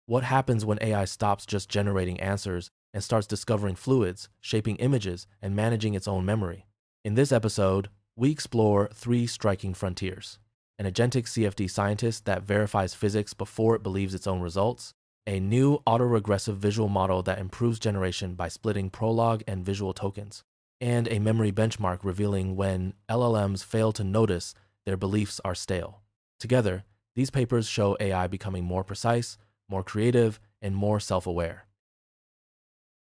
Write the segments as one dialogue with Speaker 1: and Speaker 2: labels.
Speaker 1: What happens when AI stops just generating answers and starts discovering fluids, shaping images, and managing its own memory? In this episode, we explore three striking frontiers: an agentic CFD scientist that verifies physics before it believes its own results, a new autoregressive visual model that improves generation by splitting prologue and visual tokens, and a memory benchmark revealing when LLMs fail to notice their beliefs are stale. Together, these papers show AI becoming more precise, more creative, and more self-aware.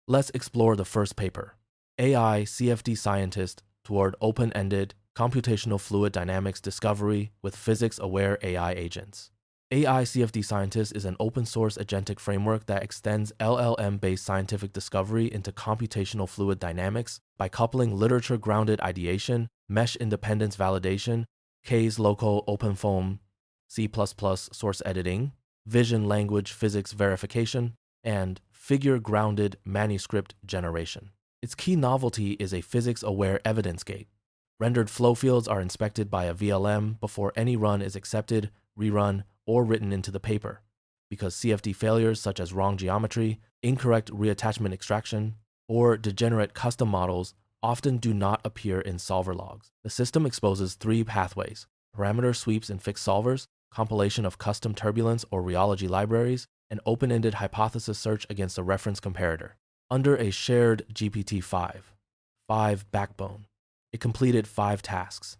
Speaker 1: Let's explore the first paper: AI CFD Scientist Toward Open-Ended Computational Fluid Dynamics Discovery with Physics-Aware AI Agents. AI CFD Scientist is an open-source agentic framework that extends LLM-based scientific discovery into computational fluid dynamics by coupling literature-grounded ideation, mesh independence validation, K's local OpenFOAM, C++ source editing, vision language physics verification, and figure-grounded manuscript generation. Its key novelty is a physics-aware evidence gate. Rendered flow fields are inspected by a VLM before any run is accepted, rerun, or written into the paper, because CFD failures such as wrong geometry, incorrect reattachment extraction, or degenerate custom models often do not appear in solver logs. The system exposes three pathways: parameter sweeps in fixed solvers, compilation of custom turbulence or rheology libraries, and open-ended hypothesis search against a reference comparator. Under a shared GPT-5 backbone, it completed 5 tasks,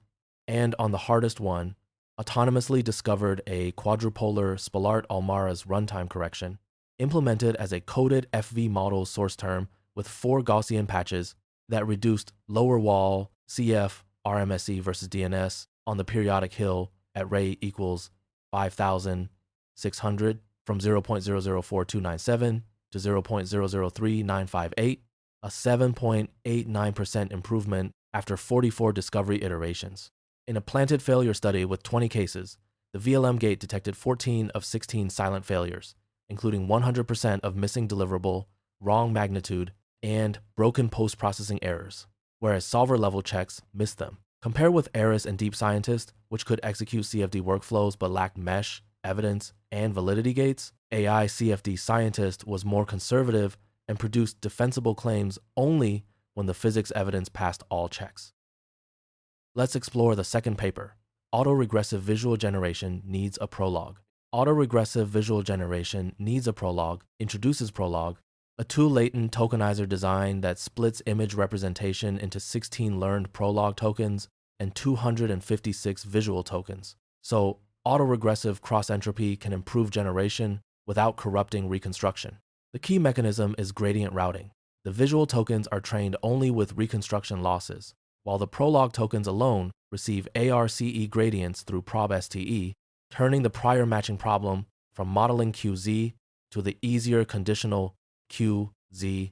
Speaker 1: and on the hardest one, autonomously discovered a quadrupolar Spalart-Almaraz runtime correction, implemented as a coded FV model source term with 4 Gaussian patches that reduced lower wall CF RMSE versus DNS on the periodic hill at ray equals 5,600 from 0.004297 to 0.003958, a 7.89% improvement after 44 discovery iterations. In a planted failure study with 20 cases, the VLM gate detected 14 of 16 silent failures, including 100% of missing deliverable, wrong magnitude, and broken post-processing errors, whereas solver-level checks missed them. Compare with Eris and Deep Scientist, which could execute CFD workflows but lacked mesh, evidence, and validity gates. AI CFD Scientist was more conservative and produced defensible claims only when the physics evidence passed all checks. Let's explore the second paper: Autoregressive Visual Generation Needs a Prologue. Autoregressive visual generation needs a prologue introduces Prologue, a 2-latent tokenizer design that splits image representation into 16 learned Prologue tokens and 256 visual tokens, so autoregressive cross-entropy can improve generation without corrupting reconstruction. The key mechanism is gradient routing. The visual tokens are trained only with reconstruction losses, while the Prologue tokens alone receive ARCE gradients through probSTE, turning the prior matching problem from modeling QZ to the easier conditional QZVZP.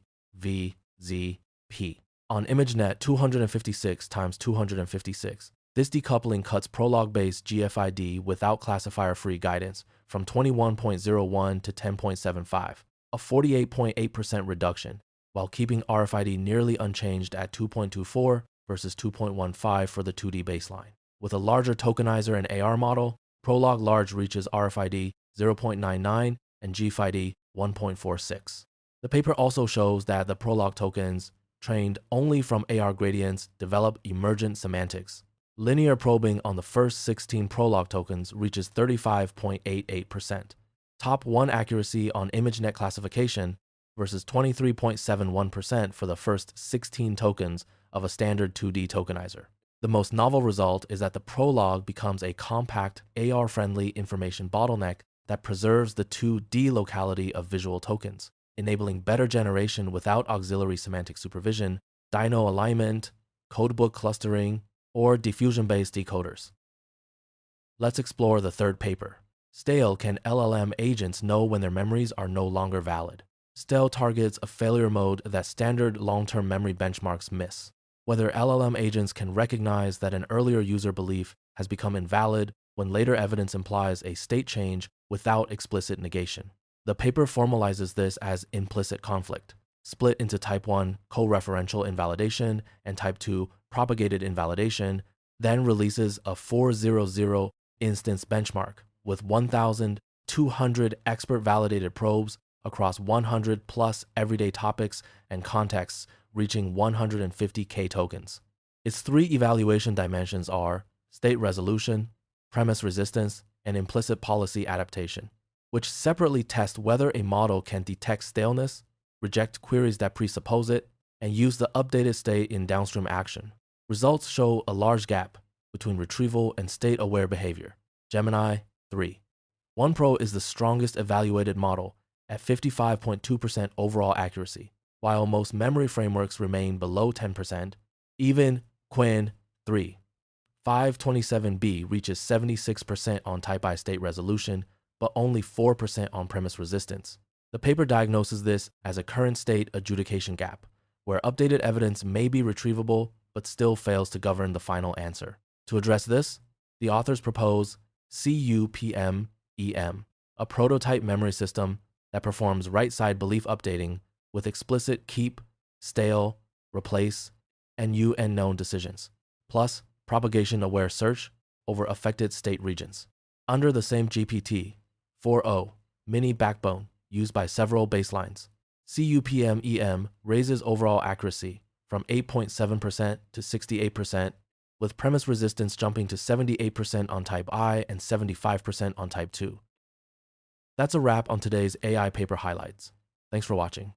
Speaker 1: On ImageNet 256 times 256, this decoupling cuts Prologue-based GFID without classifier-free guidance from 21.01 to 10.75, a 48.8% reduction, while keeping RFID nearly unchanged at 2.24 versus 2.15 for the 2D baseline. With a larger tokenizer and AR model, Prologue Large reaches RFID 0.99 and GFID 1.46. The paper also shows that the Prologue tokens trained only from AR gradients develop emergent semantics. Linear probing on the first 16 Prologue tokens reaches 35.88%. Top 1 accuracy on ImageNet classification versus 23.71% for the first 16 tokens of a standard 2D tokenizer. The most novel result is that the Prologue becomes a compact, AR-friendly information bottleneck that preserves the 2D locality of visual tokens, enabling better generation without auxiliary semantic supervision, dyno alignment, codebook clustering, or diffusion-based decoders. Let's explore the third paper: Stale, can LLM agents know when their memories are no longer valid? Stale targets a failure mode that standard long-term memory benchmarks miss. Whether LLM agents can recognize that an earlier user belief has become invalid when later evidence implies a state change without explicit negation. The paper formalizes this as implicit conflict, split into type 1 co-referential invalidation and type 2 propagated invalidation, then releases a 400 instance benchmark with 1,000 200 expert-validated probes across 100 plus everyday topics and contexts, reaching 150K tokens. Its three evaluation dimensions are state resolution, premise resistance, and implicit policy adaptation, which separately test whether a model can detect staleness, reject queries that presuppose it, and use the updated state in downstream action. Results show a large gap between retrieval and state-aware behavior. Gemini 3. 1 Pro is the strongest evaluated model at 55.2% overall accuracy, while most memory frameworks remain below 10%. Even Qwen 3. 527B reaches 76% on type I state resolution, but only 4% on premise resistance. The paper diagnoses this as a current state adjudication gap, where updated evidence may be retrievable but still fails to govern the final answer. To address this, the authors propose CUPM-EM, a prototype memory system that performs right-side belief updating with explicit keep, stale, replace, and unknown decisions, plus propagation-aware search over affected state regions. Under the same GPT, 4.0 mini backbone used by several baselines, CUPM-EM raises overall accuracy from 8.7% to 68%, with premise resistance jumping to 78% on type I and 75% on type 2. That's a wrap on today's AI paper highlights. Thanks for watching.